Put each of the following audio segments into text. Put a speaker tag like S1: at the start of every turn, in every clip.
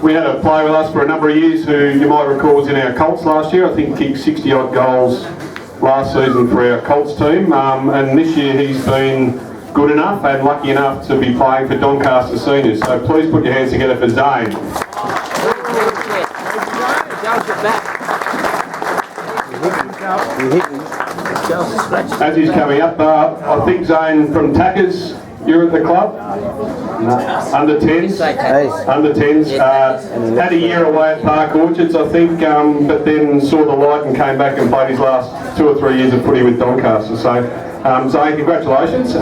S1: We had a player with us for a number of years who you might recall was in our Colts last year. I think kicked 60 odd goals last season for our Colts team, and this year he's been good enough and lucky enough to be playing for Doncaster Seniors. So please put your hands together for Zane. As he's coming up, I think Zane from Tackers, you're at the club? No. Under 10s? Under 10s. Had a year away at Park Orchards, I think, but then saw the light and came back and played his last 2 or 3 years of footy with Doncaster. So, Zane, congratulations.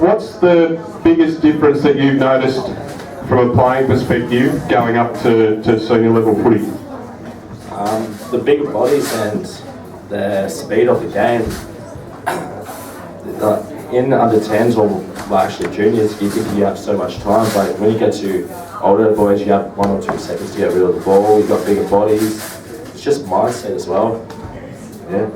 S1: What's the biggest difference that you've noticed from a playing perspective going up to senior level footy?
S2: The bigger bodies and the speed of the game. In under 10s or actually juniors, you think you have so much time, but when you get to older boys, you have 1 or 2 seconds to get rid of the ball. You've got bigger bodies. It's just mindset as well. Yeah.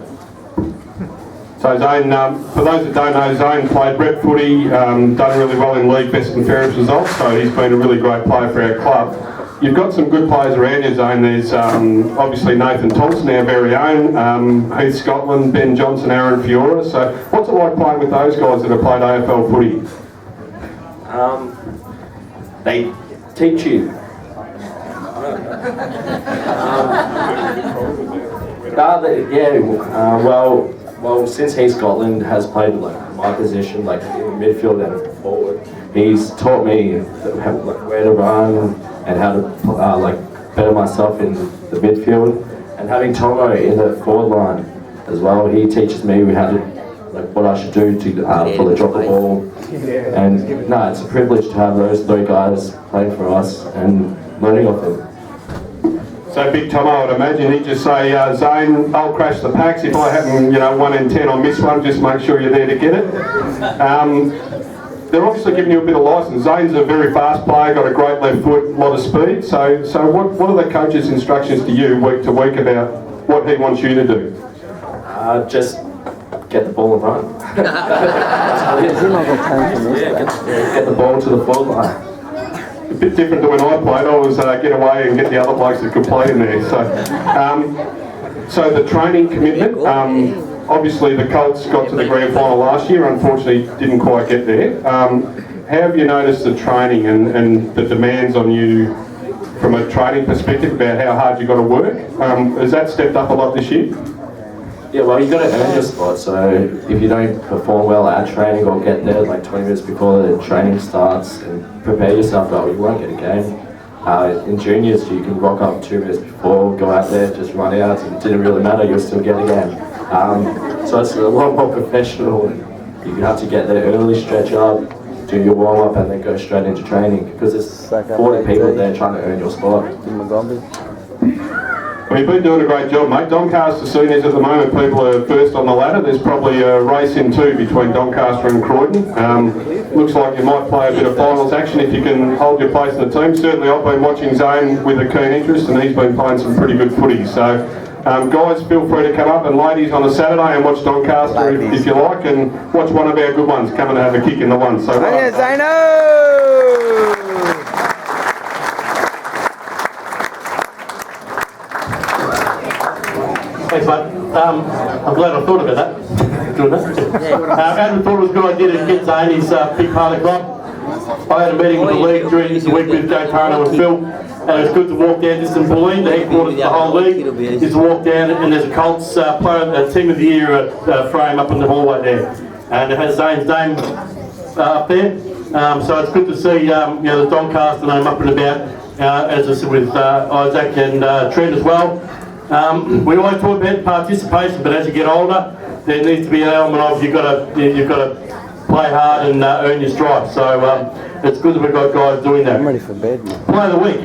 S1: So Zane, for those that don't know, Zane played rep footy, done really well in league best and fairest results, so he's been a really great player for our club. You've got some good players around you, Zane. There's obviously Nathan Thompson, our very own, Heath Scotland, Ben Johnson, Aaron Fiora. So what's it like playing with those guys that have played AFL footy?
S2: They teach you. Well, since Heath Scotland has played like my position, like in midfield and forward, he's taught me where to run and how to better myself in the midfield. And having Tomo in the forward line as well, he teaches me how to what I should do to for the drop the ball. And no, it's a privilege to have those 3 guys playing for us and learning off them.
S1: So Big Tomo, I'd imagine he'd just say, Zane, I'll crash the packs. If I happen, 1 in 10, I miss one, just make sure you're there to get it. They're obviously giving you a bit of licence. Zane's a very fast player, got a great left foot, a lot of speed. So what are the coach's instructions to you week to week about what he wants you to do?
S2: Just get the ball and run. Get the ball to the forward line.
S1: A bit different to when I played. I was get away and get the other blokes that could play in there. So the training commitment. Obviously the Colts got to the grand final last year. Unfortunately, didn't quite get there. How have you noticed the training and the demands on you from a training perspective about how hard you've got to work? Has that stepped up a lot this year?
S2: Yeah, well, you've got to earn your spot, so if you don't perform well at training or get there like 20 minutes before the training starts and prepare yourself well, you won't get a game. In juniors, you can rock up 2 minutes before, go out there, just run out, and it didn't really matter, you'll still get a game. So it's a lot more professional. You have to get there early, stretch up, do your warm-up, and then go straight into training, because there's 40 people there trying to earn your spot.
S1: Well, you've been doing a great job, mate. Doncaster Seniors at the moment, people are first on the ladder. There's probably a race in 2 between Doncaster and Croydon. Looks like you might play a bit of finals action if you can hold your place in the team. Certainly I've been watching Zane with a keen interest, and he's been playing some pretty good footy. So guys, feel free to come up, and ladies on a Saturday and watch Doncaster if you like, and watch one of our good ones come and have a kick in the one. So
S3: Thanks, mate. I'm glad I thought about that. Adam thought it was a good idea to get Zane. He's a big part of the club. I had a meeting with the league during the week with Joe Tarno and Phil, and it was good to walk down. This is in Bulleen, the headquarters of the whole league. Is to walk down, and there's a Colts player, team of the year frame up in the hallway there, and it has Zane's name up there. So it's good to see the Doncaster name up and about, as I said, with Isaac and Trent as well. We always talk about participation, but as you get older, there needs to be an element of you've got to play hard and earn your stripes. So it's good that we've got guys doing that.
S4: I'm ready for bed.
S3: Play of the week.